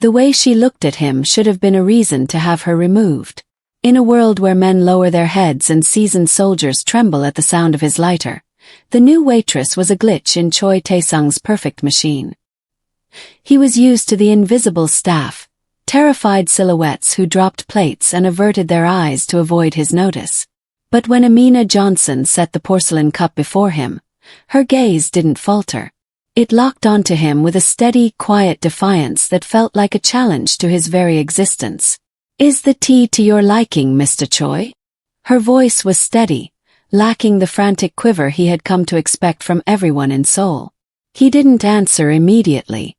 The way she looked at him should have been a reason to have her removed. In a world where men lower their heads and seasoned soldiers tremble at the sound of his lighter, the new waitress was a glitch in Choi Tae-sung's perfect machine. He was used to the invisible staff, terrified silhouettes who dropped plates and averted their eyes to avoid his notice. But when Amina Johnson set the porcelain cup before him, her gaze didn't falter. It locked onto him with a steady, quiet defiance that felt like a challenge to his very existence. "Is the tea to your liking, Mr. Choi?" Her voice was steady, lacking the frantic quiver he had come to expect from everyone in Seoul. He didn't answer immediately.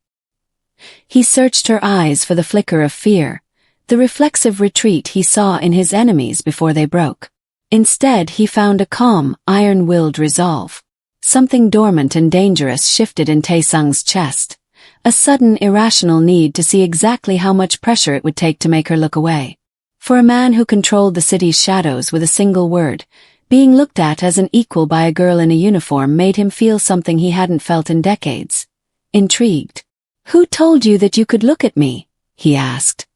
He searched her eyes for the flicker of fear, the reflexive retreat he saw in his enemies before they broke. Instead, he found a calm, iron-willed resolve. Something dormant and dangerous shifted in Tae-sung's chest, a sudden irrational need to see exactly how much pressure it would take to make her look away. For a man who controlled the city's shadows with a single word, being looked at as an equal by a girl in a uniform made him feel something he hadn't felt in decades. Intrigued. "Who told you that you could look at me?" he asked,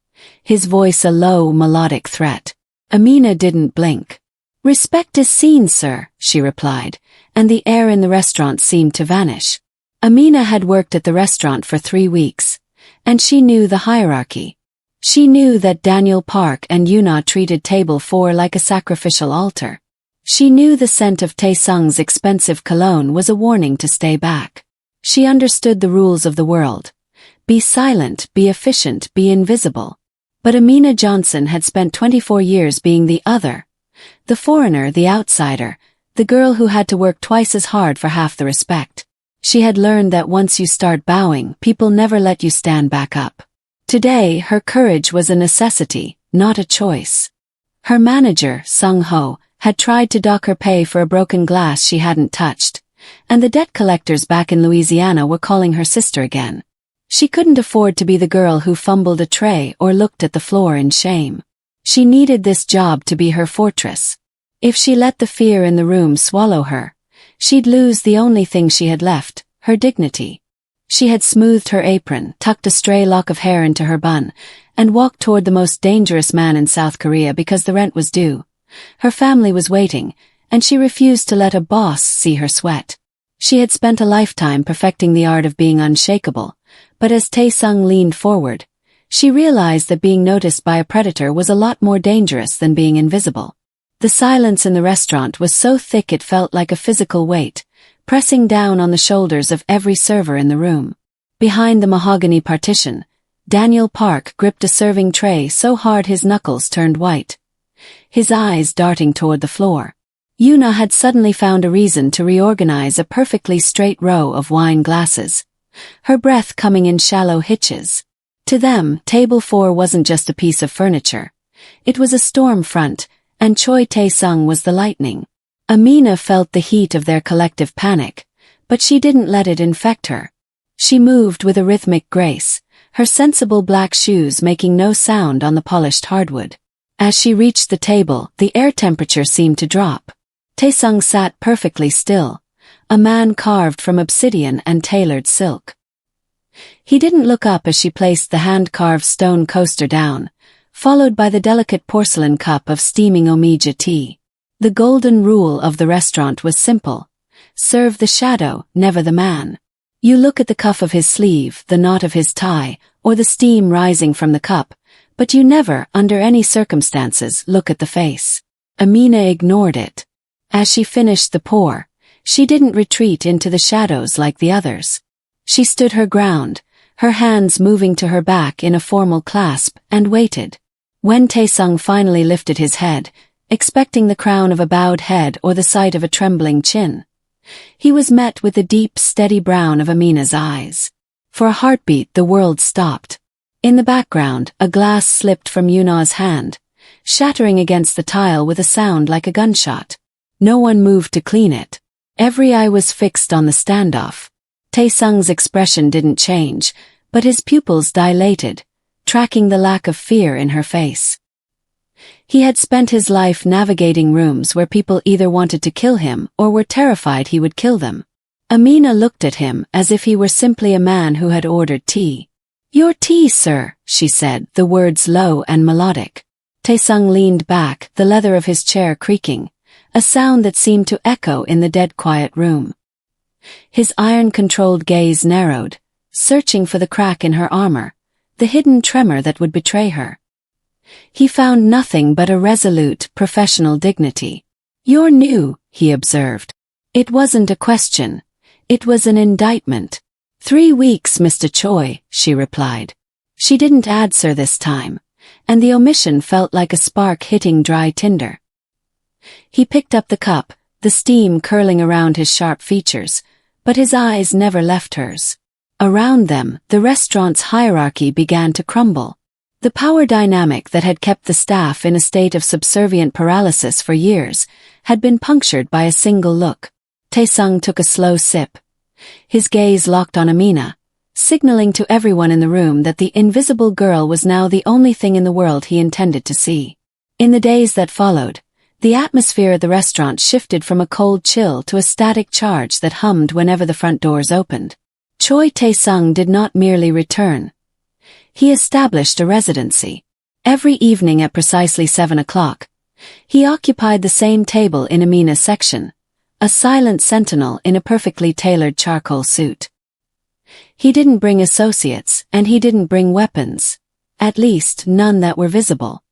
his voice a low, melodic threat. Amina didn't blink. "Respect is seen, sir," she replied, and the air in the restaurant seemed to vanish. Amina had worked at the restaurant for 3 weeks, and she knew the hierarchy. She knew that Daniel Park and Yuna treated table 4 like a sacrificial altar. She knew the scent of Tae-sung's expensive cologne was a warning to stay back. She understood the rules of the world. Be silent, be efficient, be invisible. But Amina Johnson had spent 24 years being the other. The foreigner, the outsider, the girl who had to work twice as hard for half the respect. She had learned that once you start bowing, people never let you stand back up. Today, her courage was a necessity, not a choice. Her manager, Sung-ho, had tried to dock her pay for a broken glass she hadn't touched, and the debt collectors back in Louisiana were calling her sister again. She couldn't afford to be the girl who fumbled a tray or looked at the floor in shame. She needed this job to be her fortress. If she let the fear in the room swallow her, she'd lose the only thing she had left, her dignity. She had smoothed her apron, tucked a stray lock of hair into her bun, and walked toward the most dangerous man in South Korea because the rent was due. Her family was waiting, and she refused to let a boss see her sweat. She had spent a lifetime perfecting the art of being unshakable, but as Tae-sung leaned forward, she realized that being noticed by a predator was a lot more dangerous than being invisible. The silence in the restaurant was so thick it felt like a physical weight, pressing down on the shoulders of every server in the room. Behind the mahogany partition, Daniel Park gripped a serving tray so hard his knuckles turned white, his eyes darting toward the floor. Yuna had suddenly found a reason to reorganize a perfectly straight row of wine glasses, her breath coming in shallow hitches. To them, table 4 wasn't just a piece of furniture. It was a storm front, and Choi Tae-sung was the lightning. Amina felt the heat of their collective panic, but she didn't let it infect her. She moved with a rhythmic grace, her sensible black shoes making no sound on the polished hardwood. As she reached the table, the air temperature seemed to drop. Tae-sung sat perfectly still, a man carved from obsidian and tailored silk. He didn't look up as she placed the hand-carved stone coaster down, followed by the delicate porcelain cup of steaming omija tea. The golden rule of the restaurant was simple: serve the shadow, never the man. You look at the cuff of his sleeve, the knot of his tie, or the steam rising from the cup, but you never, under any circumstances, look at the face. Amina ignored it. As she finished the pour, she didn't retreat into the shadows like the others. She stood her ground, her hands moving to her back in a formal clasp, and waited. When Tae-sung finally lifted his head, expecting the crown of a bowed head or the sight of a trembling chin, he was met with the deep, steady brown of Amina's eyes. For a heartbeat the world stopped. In the background, a glass slipped from Yuna's hand, shattering against the tile with a sound like a gunshot. No one moved to clean it. Every eye was fixed on the standoff. Tae-sung's expression didn't change, but his pupils dilated, tracking the lack of fear in her face. He had spent his life navigating rooms where people either wanted to kill him or were terrified he would kill them. Amina looked at him as if he were simply a man who had ordered tea. "Your tea, sir," she said, the words low and melodic. Taesung leaned back, the leather of his chair creaking, a sound that seemed to echo in the dead quiet room. His iron-controlled gaze narrowed, searching for the crack in her armor, the hidden tremor that would betray her. He found nothing but a resolute, professional dignity. "You're new," he observed. It wasn't a question. It was an indictment. 3 weeks, Mr. Choi, she replied. She didn't answer this time, and the omission felt like a spark hitting dry tinder. He picked up the cup, the steam curling around his sharp features, but his eyes never left hers. Around them, the restaurant's hierarchy began to crumble. The power dynamic that had kept the staff in a state of subservient paralysis for years had been punctured by a single look. Taesung took a slow sip. His gaze locked on Amina, signaling to everyone in the room that the invisible girl was now the only thing in the world he intended to see. In the days that followed, the atmosphere at the restaurant shifted from a cold chill to a static charge that hummed whenever the front doors opened. Choi Taesung did not merely return. He established a residency. Every evening at precisely 7 o'clock, he occupied the same table in Amina's section, a silent sentinel in a perfectly tailored charcoal suit. He didn't bring associates, and he didn't bring weapons, at least none that were visible.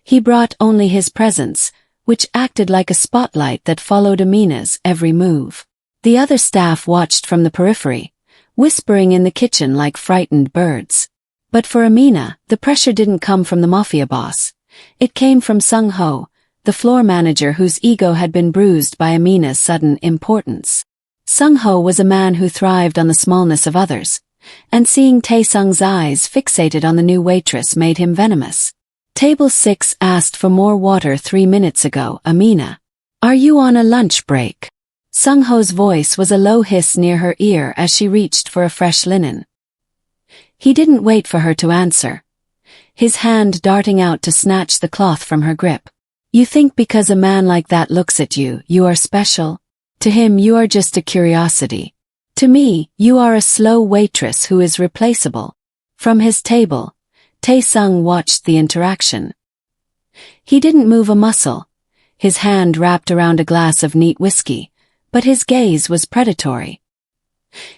He brought only his presence, which acted like a spotlight that followed Amina's every move. The other staff watched from the periphery, whispering in the kitchen like frightened birds. But for Amina, the pressure didn't come from the Mafia boss. It came from Sung-ho, the floor manager whose ego had been bruised by Amina's sudden importance. Sung-ho was a man who thrived on the smallness of others, and seeing Taesung's eyes fixated on the new waitress made him venomous. Table 6 asked for more water 3 minutes ago, Amina. Are you on a lunch break? Sung-ho's voice was a low hiss near her ear as she reached for a fresh linen. He didn't wait for her to answer, his hand darting out to snatch the cloth from her grip. You think because a man like that looks at you, you are special? To him you are just a curiosity. To me, you are a slow waitress who is replaceable. From his table, Taesung watched the interaction. He didn't move a muscle, his hand wrapped around a glass of neat whiskey, but his gaze was predatory.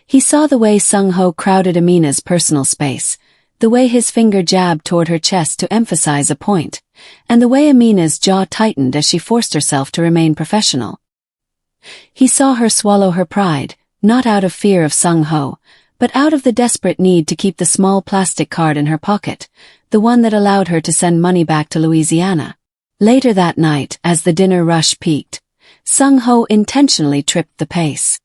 He saw the way Sung-ho crowded Amina's personal space, the way his finger jabbed toward her chest to emphasize a point, and the way Amina's jaw tightened as she forced herself to remain professional. He saw her swallow her pride, not out of fear of Sung-ho, but out of the desperate need to keep the small plastic card in her pocket, the one that allowed her to send money back to Louisiana. Later that night, as the dinner rush peaked, Sung-ho intentionally tripped the pace.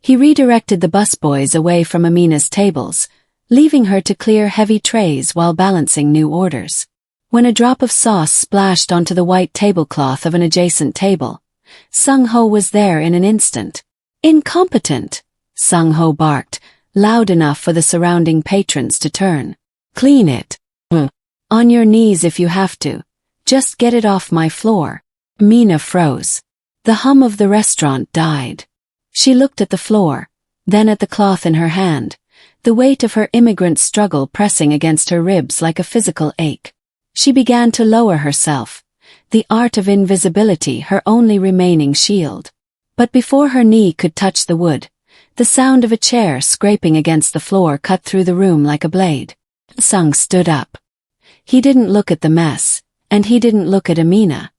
He redirected the busboys away from Amina's tables, leaving her to clear heavy trays while balancing new orders. When a drop of sauce splashed onto the white tablecloth of an adjacent table, Sung-ho was there in an instant. Incompetent, Sung-ho barked, loud enough for the surrounding patrons to turn. Clean it. On your knees if you have to. Just get it off my floor. Amina froze. The hum of the restaurant died. She looked at the floor, then at the cloth in her hand, the weight of her immigrant struggle pressing against her ribs like a physical ache. She began to lower herself, the art of invisibility her only remaining shield. But before her knee could touch the wood, the sound of a chair scraping against the floor cut through the room like a blade. Sung stood up. He didn't look at the mess, and he didn't look at Amina.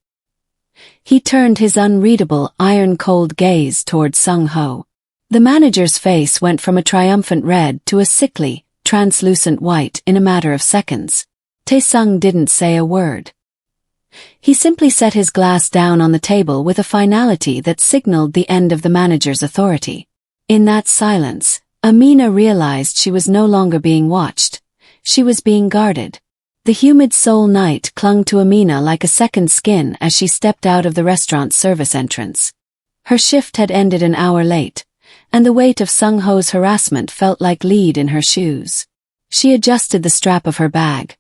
He turned his unreadable, iron-cold gaze toward Sung-ho. The manager's face went from a triumphant red to a sickly, translucent white in a matter of seconds. Taesung didn't say a word. He simply set his glass down on the table with a finality that signaled the end of the manager's authority. In that silence, Amina realized she was no longer being watched. She was being guarded. The humid Seoul night clung to Amina like a second skin as she stepped out of the restaurant's service entrance. Her shift had ended an hour late, and the weight of Sung-ho's harassment felt like lead in her shoes. She adjusted the strap of her bag,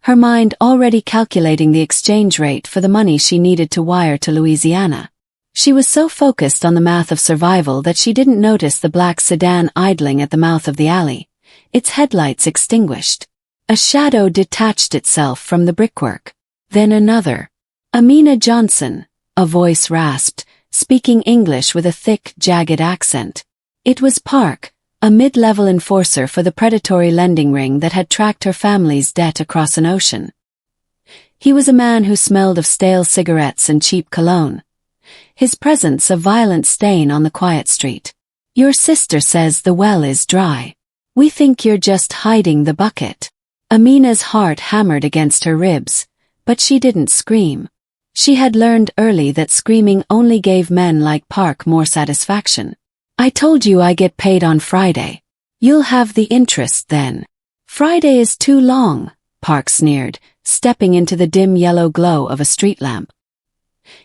her mind already calculating the exchange rate for the money she needed to wire to Louisiana. She was so focused on the math of survival that she didn't notice the black sedan idling at the mouth of the alley, its headlights extinguished. A shadow detached itself from the brickwork. Then another. Amina Johnson, a voice rasped, speaking English with a thick, jagged accent. It was Park, a mid-level enforcer for the predatory lending ring that had tracked her family's debt across an ocean. He was a man who smelled of stale cigarettes and cheap cologne. His presence a violent stain on the quiet street. "Your sister says the well is dry. We think you're just hiding the bucket." Amina's heart hammered against her ribs, but she didn't scream. She had learned early that screaming only gave men like Park more satisfaction. "I told you I get paid on Friday. You'll have the interest then." "Friday is too long," Park sneered, stepping into the dim yellow glow of a street lamp.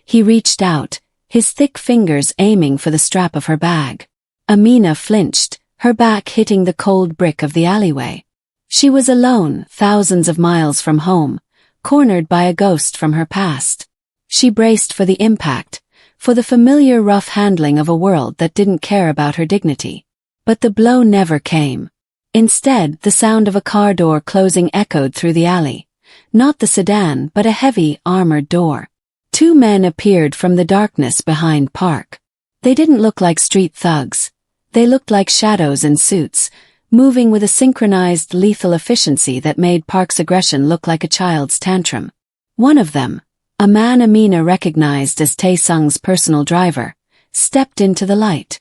He reached out, his thick fingers aiming for the strap of her bag. Amina flinched, her back hitting the cold brick of the alleyway. She was alone, thousands of miles from home, cornered by a ghost from her past. She braced for the impact, for the familiar rough handling of a world that didn't care about her dignity. But the blow never came. Instead, the sound of a car door closing echoed through the alley. Not the sedan, but a heavy, armored door. Two men appeared from the darkness behind Park. They didn't look like street thugs. They looked like shadows in suits, moving with a synchronized, lethal efficiency that made Park's aggression look like a child's tantrum. One of them, a man Amina recognized as Tae-sung's personal driver, stepped into the light.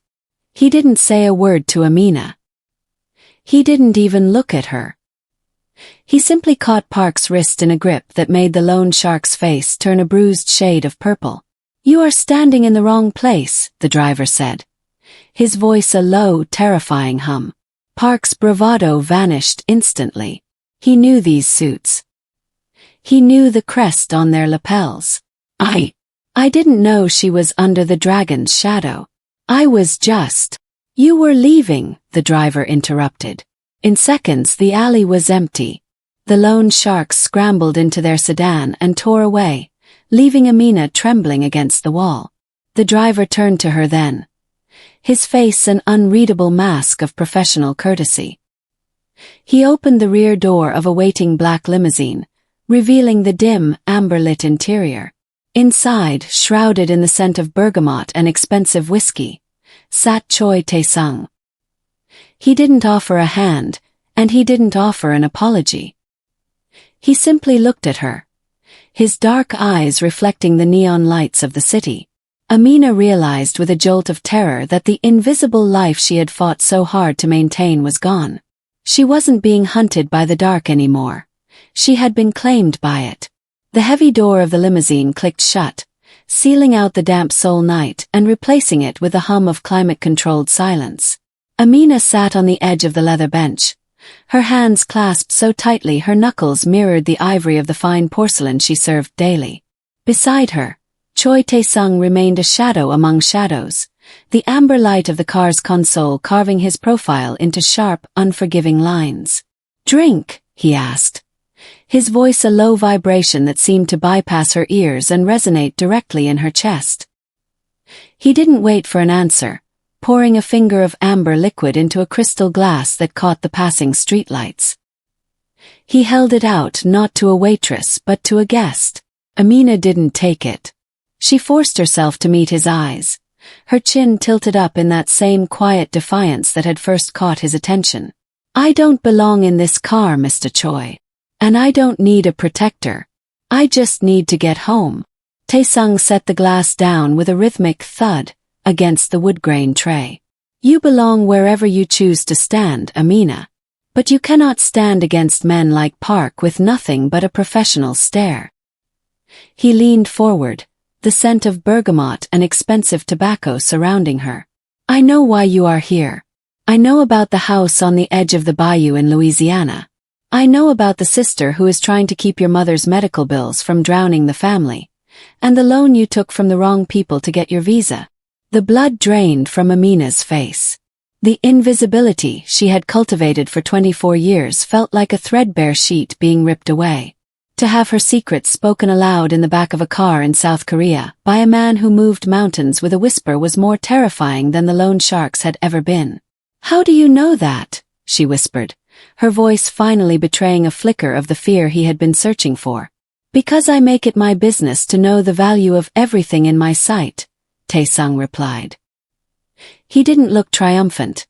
He didn't say a word to Amina. He didn't even look at her. He simply caught Park's wrist in a grip that made the loan shark's face turn a bruised shade of purple. "You are standing in the wrong place," the driver said. His voice a low, terrifying hum. Park's bravado vanished instantly. He knew these suits. He knew the crest on their lapels. I didn't know she was under the dragon's shadow. I was just." "You were leaving," the driver interrupted. In seconds the alley was empty. The loan sharks scrambled into their sedan and tore away, leaving Amina trembling against the wall. The driver turned to her then, his face an unreadable mask of professional courtesy. He opened the rear door of a waiting black limousine, revealing the dim, amber-lit interior. Inside, shrouded in the scent of bergamot and expensive whiskey, sat Choi Tae-sung. He didn't offer a hand, and he didn't offer an apology. He simply looked at her, his dark eyes reflecting the neon lights of the city. Amina realized with a jolt of terror that the invisible life she had fought so hard to maintain was gone. She wasn't being hunted by the dark anymore. She had been claimed by it. The heavy door of the limousine clicked shut, sealing out the damp Seoul night and replacing it with a hum of climate-controlled silence. Amina sat on the edge of the leather bench, her hands clasped so tightly her knuckles mirrored the ivory of the fine porcelain she served daily. Beside her, Choi Tae-sung remained a shadow among shadows, the amber light of the car's console carving his profile into sharp, unforgiving lines. "Drink?" he asked, his voice a low vibration that seemed to bypass her ears and resonate directly in her chest. He didn't wait for an answer, pouring a finger of amber liquid into a crystal glass that caught the passing streetlights. He held it out not to a waitress but to a guest. Amina didn't take it. She forced herself to meet his eyes, her chin tilted up in that same quiet defiance that had first caught his attention. "I don't belong in this car, Mr. Choi. And I don't need a protector. I just need to get home." Tae-sung set the glass down with a rhythmic thud against the wood grain tray. "You belong wherever you choose to stand, Amina. But you cannot stand against men like Park with nothing but a professional stare." He leaned forward, the scent of bergamot and expensive tobacco surrounding her. "I know why you are here. I know about the house on the edge of the bayou in Louisiana. I know about the sister who is trying to keep your mother's medical bills from drowning the family, and the loan you took from the wrong people to get your visa." The blood drained from Amina's face. The invisibility she had cultivated for 24 years felt like a threadbare sheet being ripped away. To have her secrets spoken aloud in the back of a car in South Korea by a man who moved mountains with a whisper was more terrifying than the loan sharks had ever been. "How do you know that?" she whispered, her voice finally betraying a flicker of the fear he had been searching for. "Because I make it my business to know the value of everything in my sight," Tae-sung replied. He didn't look triumphant.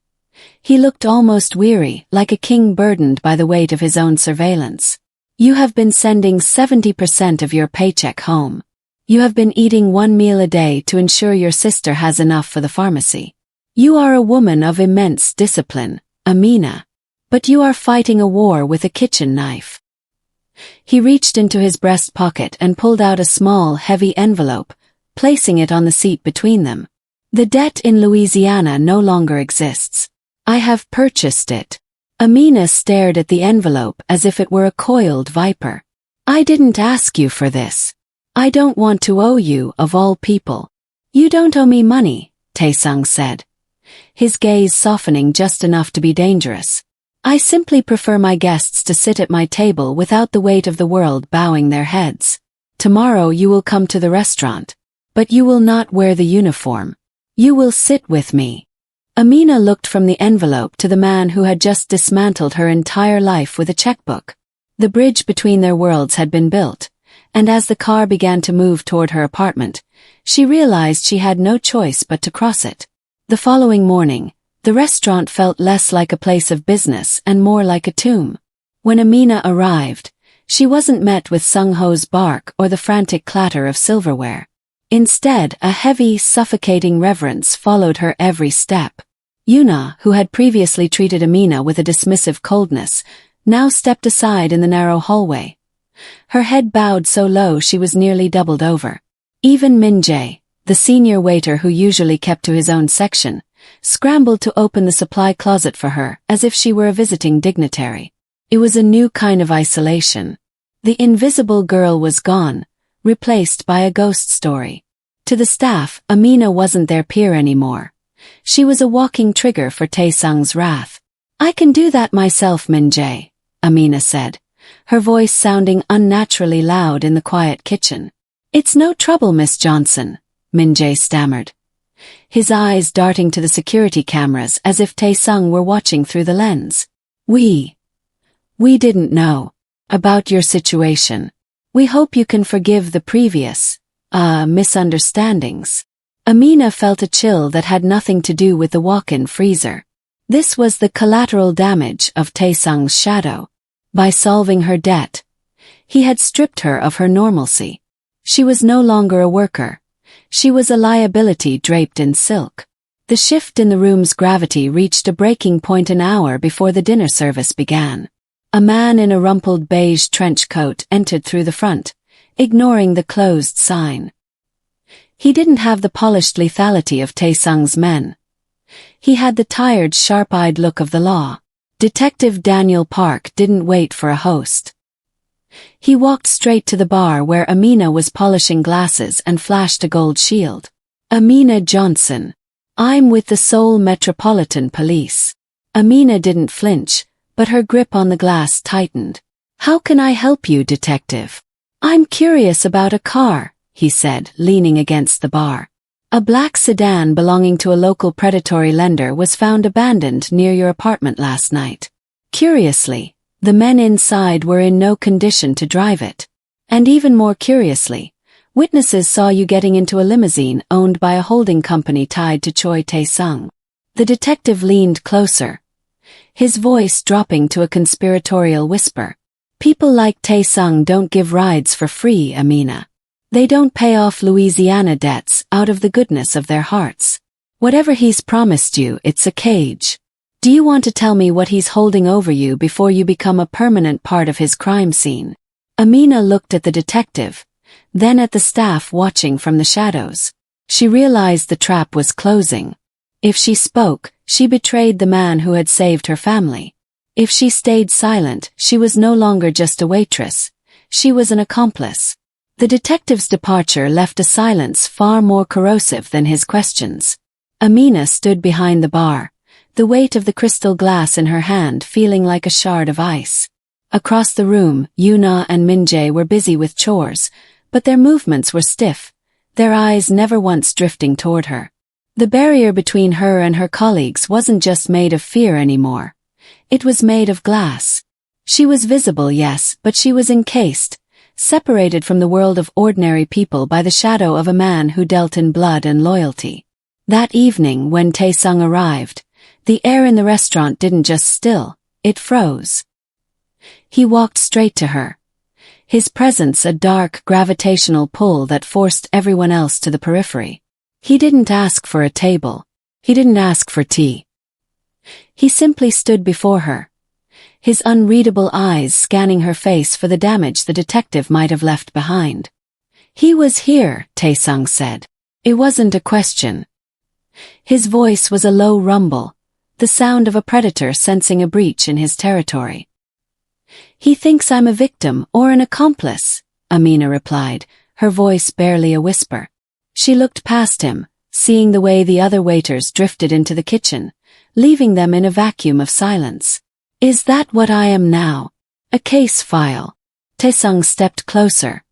He looked almost weary, like a king burdened by the weight of his own surveillance. "You have been sending 70% of your paycheck home. You have been eating one meal a day to ensure your sister has enough for the pharmacy. You are a woman of immense discipline, Amina. But you are fighting a war with a kitchen knife." He reached into his breast pocket and pulled out a small, heavy envelope, placing it on the seat between them. "The debt in Louisiana no longer exists. I have purchased it." Amina stared at the envelope as if it were a coiled viper. "I didn't ask you for this. I don't want to owe you, of all people." "You don't owe me money," Tae-sung said, his gaze softening just enough to be dangerous. "I simply prefer my guests to sit at my table without the weight of the world bowing their heads. Tomorrow you will come to the restaurant. But you will not wear the uniform. You will sit with me." Amina looked from the envelope to the man who had just dismantled her entire life with a checkbook. The bridge between their worlds had been built, and as the car began to move toward her apartment, she realized she had no choice but to cross it. The following morning, the restaurant felt less like a place of business and more like a tomb. When Amina arrived, she wasn't met with Sung-ho's bark or the frantic clatter of silverware. Instead, a heavy, suffocating reverence followed her every step. Yuna, who had previously treated Amina with a dismissive coldness, now stepped aside in the narrow hallway. Her head bowed so low she was nearly doubled over. Even Min-jae, the senior waiter who usually kept to his own section, scrambled to open the supply closet for her as if she were a visiting dignitary. It was a new kind of isolation. The invisible girl was gone, replaced by a ghost story. To the staff, Amina wasn't their peer anymore. She was a walking trigger for Tae-sung's wrath. "I can do that myself, Min-jae," Amina said, her voice sounding unnaturally loud in the quiet kitchen. "It's no trouble, Miss Johnson," Min-jae stammered, his eyes darting to the security cameras as if Tae-sung were watching through the lens. We didn't know about your situation. We hope you can forgive the previous, misunderstandings." Amina felt a chill that had nothing to do with the walk-in freezer. This was the collateral damage of Tae-sung's shadow. By solving her debt, he had stripped her of her normalcy. She was no longer a worker. She was a liability draped in silk. The shift in the room's gravity reached a breaking point an hour before the dinner service began. A man in a rumpled beige trench coat entered through the front, ignoring the closed sign. He didn't have the polished lethality of Tae-sung's men. He had the tired, sharp-eyed look of the law. Detective Daniel Park didn't wait for a host. He walked straight to the bar where Amina was polishing glasses and flashed a gold shield. "Amina Johnson. I'm with the Seoul Metropolitan Police." Amina didn't flinch, but her grip on the glass tightened. "How can I help you, detective?" "I'm curious about a car," he said, leaning against the bar. "A black sedan belonging to a local predatory lender was found abandoned near your apartment last night. Curiously, the men inside were in no condition to drive it. And even more curiously, witnesses saw you getting into a limousine owned by a holding company tied to Choi Tae-sung." The detective leaned closer, his voice dropping to a conspiratorial whisper. "People like Tae-sung don't give rides for free, Amina. They don't pay off Louisiana debts out of the goodness of their hearts. Whatever he's promised you, it's a cage. Do you want to tell me what he's holding over you before you become a permanent part of his crime scene?" Amina looked at the detective, then at the staff watching from the shadows. She realized the trap was closing. If she spoke, she betrayed the man who had saved her family. If she stayed silent, she was no longer just a waitress. She was an accomplice. The detective's departure left a silence far more corrosive than his questions. Amina stood behind the bar, the weight of the crystal glass in her hand feeling like a shard of ice. Across the room, Yuna and Min-jae were busy with chores, but their movements were stiff, their eyes never once drifting toward her. The barrier between her and her colleagues wasn't just made of fear anymore. It was made of glass. She was visible, yes, but she was encased, separated from the world of ordinary people by the shadow of a man who dealt in blood and loyalty. That evening, when Tae-sung arrived, the air in the restaurant didn't just still, it froze. He walked straight to her. His presence a dark gravitational pull that forced everyone else to the periphery. He didn't ask for a table. He didn't ask for tea. He simply stood before her, his unreadable eyes scanning her face for the damage the detective might have left behind. He was here, Tae-sung said. It wasn't a question. His voice was a low rumble, the sound of a predator sensing a breach in his territory. He thinks I'm a victim or an accomplice, Amina replied, her voice barely a whisper. She looked past him, seeing the way the other waiters drifted into the kitchen, leaving them in a vacuum of silence. Is that what I am now? A case file. Tae-sung stepped closer,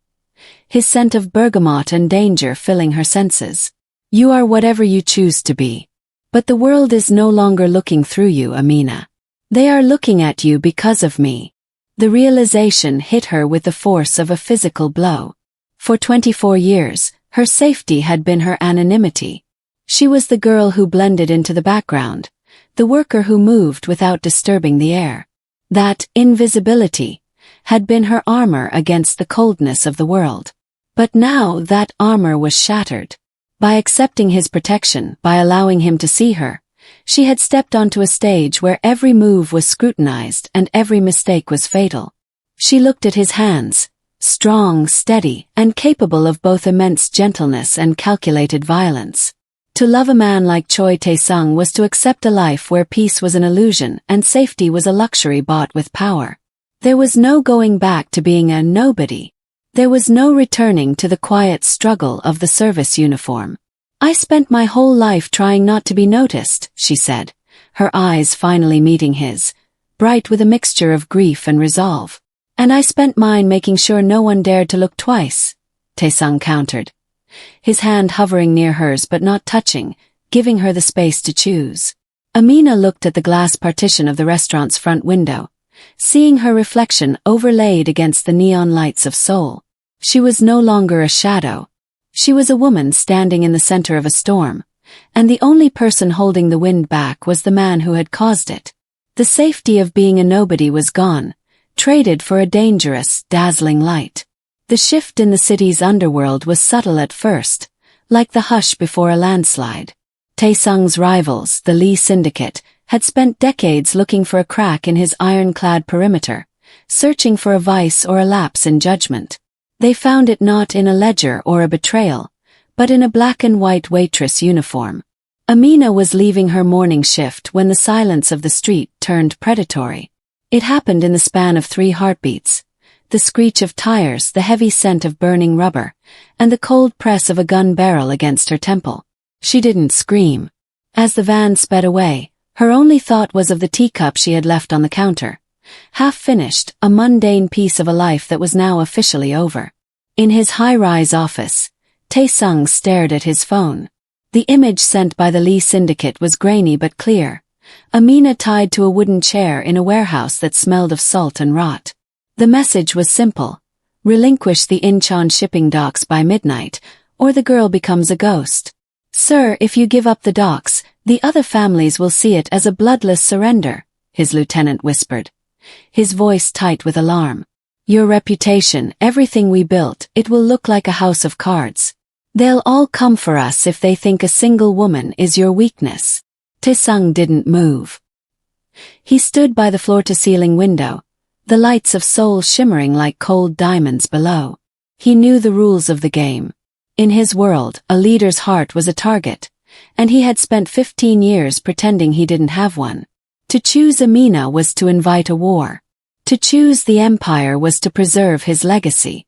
his scent of bergamot and danger filling her senses. You are whatever you choose to be. But the world is no longer looking through you, Amina. They are looking at you because of me. The realization hit her with the force of a physical blow. For 24 years, her safety had been her anonymity. She was the girl who blended into the background, the worker who moved without disturbing the air. That invisibility had been her armor against the coldness of the world. But now that armor was shattered. By accepting his protection, by allowing him to see her, she had stepped onto a stage where every move was scrutinized and every mistake was fatal. She looked at his hands, strong, steady, and capable of both immense gentleness and calculated violence. To love a man like Choi Tae-sung was to accept a life where peace was an illusion and safety was a luxury bought with power. There was no going back to being a nobody. There was no returning to the quiet struggle of the service uniform. I spent my whole life trying not to be noticed, she said, her eyes finally meeting his, bright with a mixture of grief and resolve. And I spent mine making sure no one dared to look twice, Tae-sung countered, his hand hovering near hers but not touching, giving her the space to choose. Amina looked at the glass partition of the restaurant's front window, seeing her reflection overlaid against the neon lights of Seoul. She was no longer a shadow. She was a woman standing in the center of a storm, and the only person holding the wind back was the man who had caused it. The safety of being a nobody was gone, traded for a dangerous, dazzling light. The shift in the city's underworld was subtle at first, like the hush before a landslide. Tae-sung's rivals, the Lee Syndicate, had spent decades looking for a crack in his ironclad perimeter, searching for a vice or a lapse in judgment. They found it not in a ledger or a betrayal, but in a black and white waitress uniform. Amina was leaving her morning shift when the silence of the street turned predatory. It happened in the span of 3 heartbeats. The screech of tires, the heavy scent of burning rubber, and the cold press of a gun barrel against her temple. She didn't scream. As the van sped away, her only thought was of the teacup she had left on the counter. Half finished, a mundane piece of a life that was now officially over. In his high-rise office, Tae-sung stared at his phone. The image sent by the Lee Syndicate was grainy but clear. Amina tied to a wooden chair in a warehouse that smelled of salt and rot. The message was simple. Relinquish the Incheon shipping docks by midnight, or the girl becomes a ghost. Sir, if you give up the docks, the other families will see it as a bloodless surrender, his lieutenant whispered, his voice tight with alarm. Your reputation, everything we built, it will look like a house of cards. They'll all come for us if they think a single woman is your weakness. Tae-sung didn't move. He stood by the floor-to-ceiling window, the lights of Seoul shimmering like cold diamonds below. He knew the rules of the game. In his world, a leader's heart was a target, and he had spent 15 years pretending he didn't have one. To choose Amina was to invite a war. To choose the empire was to preserve his legacy.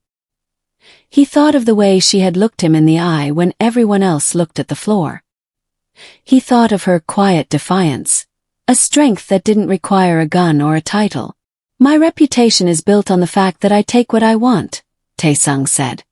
He thought of the way she had looked him in the eye when everyone else looked at the floor. He thought of her quiet defiance, a strength that didn't require a gun or a title. My reputation is built on the fact that I take what I want, Tae-sung said,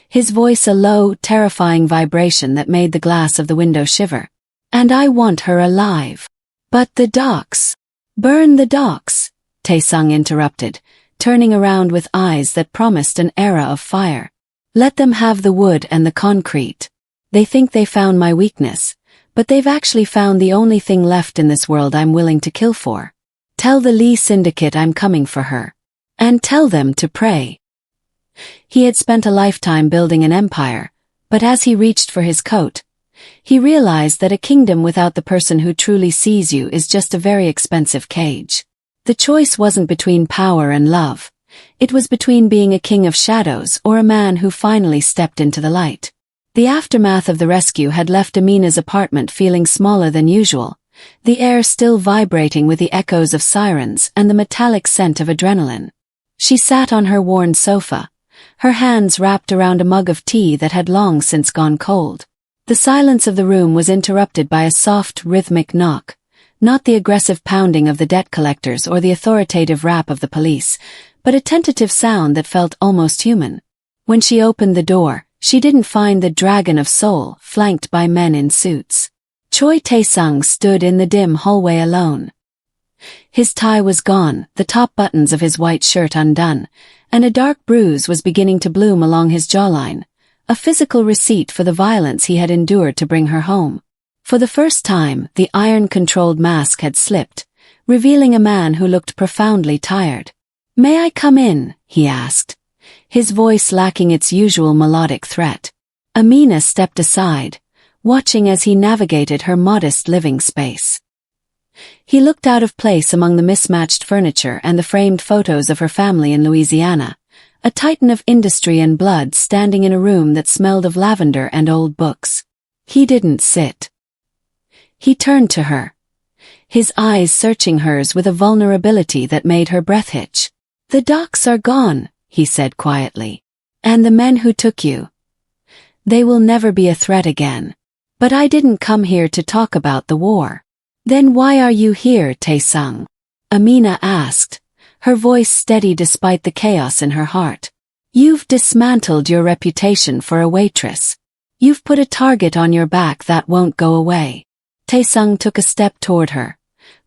his voice a low, terrifying vibration that made the glass of the window shiver. And I want her alive. But the docks. Burn the docks, Taesung interrupted, turning around with eyes that promised an era of fire. Let them have the wood and the concrete. They think they found my weakness, but they've actually found the only thing left in this world I'm willing to kill for. Tell the Lee Syndicate I'm coming for her. And tell them to pray. He had spent a lifetime building an empire, but as he reached for his coat, he realized that a kingdom without the person who truly sees you is just a very expensive cage. The choice wasn't between power and love. It was between being a king of shadows or a man who finally stepped into the light. The aftermath of the rescue had left Amina's apartment feeling smaller than usual, the air still vibrating with the echoes of sirens and the metallic scent of adrenaline. She sat on her worn sofa, her hands wrapped around a mug of tea that had long since gone cold. The silence of the room was interrupted by a soft, rhythmic knock, not the aggressive pounding of the debt collectors or the authoritative rap of the police, but a tentative sound that felt almost human. When she opened the door, she didn't find the dragon of soul flanked by men in suits. Choi Taesung stood in the dim hallway alone. His tie was gone, the top buttons of his white shirt undone, and a dark bruise was beginning to bloom along his jawline, a physical receipt for the violence he had endured to bring her home. For the first time, the iron-controlled mask had slipped, revealing a man who looked profoundly tired. "May I come in?" he asked, his voice lacking its usual melodic threat. Amina stepped aside, watching as he navigated her modest living space. He looked out of place among the mismatched furniture and the framed photos of her family in Louisiana, a titan of industry and blood standing in a room that smelled of lavender and old books. He didn't sit. He turned to her, his eyes searching hers with a vulnerability that made her breath hitch. "The docks are gone," he said quietly. "And the men who took you. They will never be a threat again. But I didn't come here to talk about the war." "Then why are you here, Taesung?" Amina asked, her voice steady despite the chaos in her heart. "You've dismantled your reputation for a waitress. You've put a target on your back that won't go away." Taesung took a step toward her,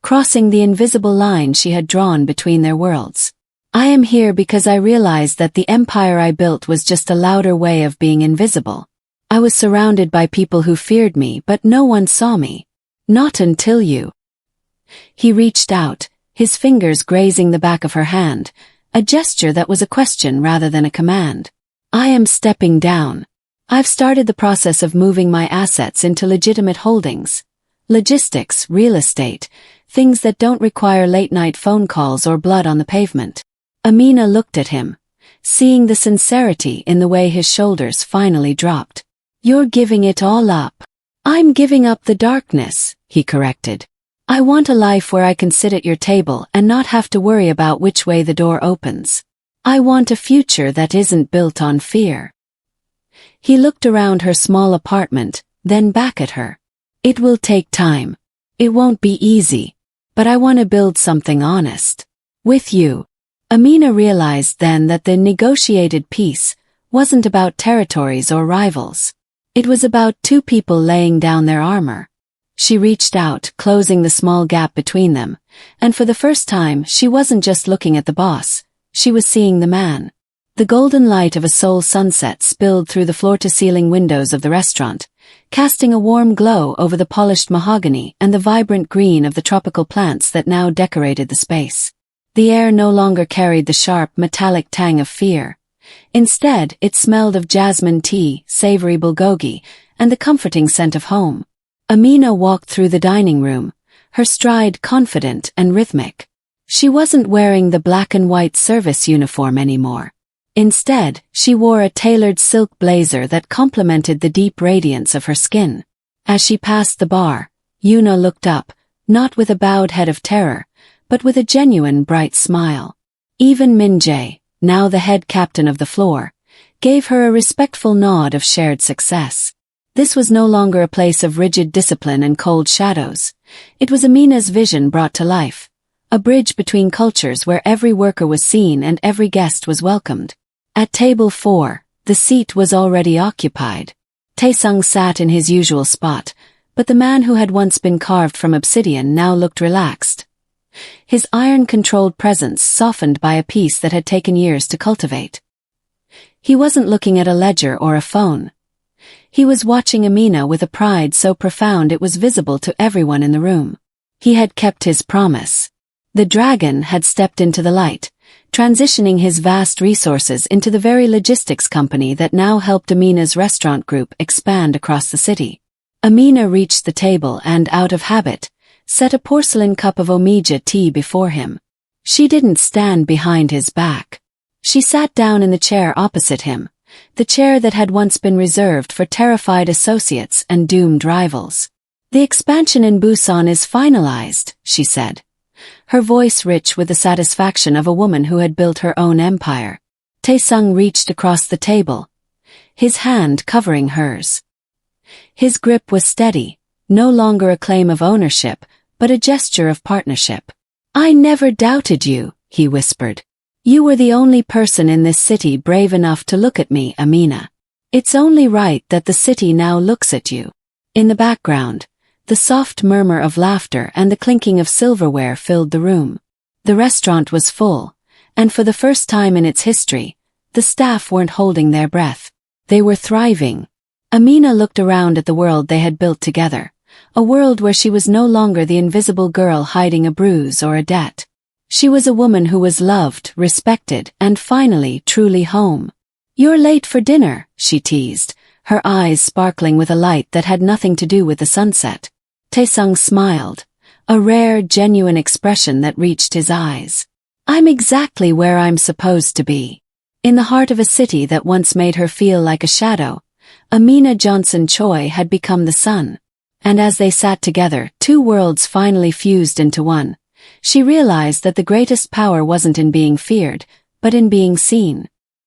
crossing the invisible line she had drawn between their worlds. "I am here because I realized that the empire I built was just a louder way of being invisible. I was surrounded by people who feared me, but no one saw me. Not until you." He reached out, his fingers grazing the back of her hand, a gesture that was a question rather than a command. "I am stepping down. I've started the process of moving my assets into legitimate holdings. Logistics, real estate, things that don't require late-night phone calls or blood on the pavement." Amina looked at him, seeing the sincerity in the way his shoulders finally dropped. "You're giving it all up." "I'm giving up the darkness," he corrected. "I want a life where I can sit at your table and not have to worry about which way the door opens. I want a future that isn't built on fear." He looked around her small apartment, then back at her. "It will take time. It won't be easy. But I want to build something honest. With you." Amina realized then that the negotiated peace wasn't about territories or rivals. It was about two people laying down their armor. She reached out, closing the small gap between them, and for the first time she wasn't just looking at the boss, she was seeing the man. The golden light of a Seoul sunset spilled through the floor-to-ceiling windows of the restaurant, casting a warm glow over the polished mahogany and the vibrant green of the tropical plants that now decorated the space. The air no longer carried the sharp, metallic tang of fear. Instead, it smelled of jasmine tea, savory bulgogi, and the comforting scent of home. Amina walked through the dining room, her stride confident and rhythmic. She wasn't wearing the black and white service uniform anymore. Instead, she wore a tailored silk blazer that complemented the deep radiance of her skin. As she passed the bar, Yuna looked up, not with a bowed head of terror, but with a genuine bright smile. Even Min-jae, now the head captain of the floor, gave her a respectful nod of shared success. This was no longer a place of rigid discipline and cold shadows. It was Amina's vision brought to life, a bridge between cultures where every worker was seen and every guest was welcomed. At table 4, the seat was already occupied. Taesung sat in his usual spot, but the man who had once been carved from obsidian now looked relaxed. his iron-controlled presence softened by a peace that had taken years to cultivate. He wasn't looking at a ledger or a phone. He was watching Amina with a pride so profound it was visible to everyone in the room. He had kept his promise. The dragon had stepped into the light, transitioning his vast resources into the very logistics company that now helped Amina's restaurant group expand across the city. Amina reached the table and, out of habit, set a porcelain cup of Omija tea before him. She didn't stand behind his back. She sat down in the chair opposite him, the chair that had once been reserved for terrified associates and doomed rivals. "The expansion in Busan is finalized," she said, her voice rich with the satisfaction of a woman who had built her own empire. Taesung reached across the table, his hand covering hers. His grip was steady, no longer a claim of ownership, but a gesture of partnership. "I never doubted you," he whispered. "You were the only person in this city brave enough to look at me, Amina. It's only right that the city now looks at you." In the background, the soft murmur of laughter and the clinking of silverware filled the room. The restaurant was full, and for the first time in its history, the staff weren't holding their breath. They were thriving. Amina looked around at the world they had built together, a world where she was no longer the invisible girl hiding a bruise or a debt. She was a woman who was loved, respected, and finally truly home. "You're late for dinner," she teased, her eyes sparkling with a light that had nothing to do with the sunset. Taesung smiled, a rare, genuine expression that reached his eyes. "I'm exactly where I'm supposed to be." In the heart of a city that once made her feel like a shadow, Amina Johnson Choi had become the sun. And as they sat together, two worlds finally fused into one. She realized that the greatest power wasn't in being feared, but in being seen.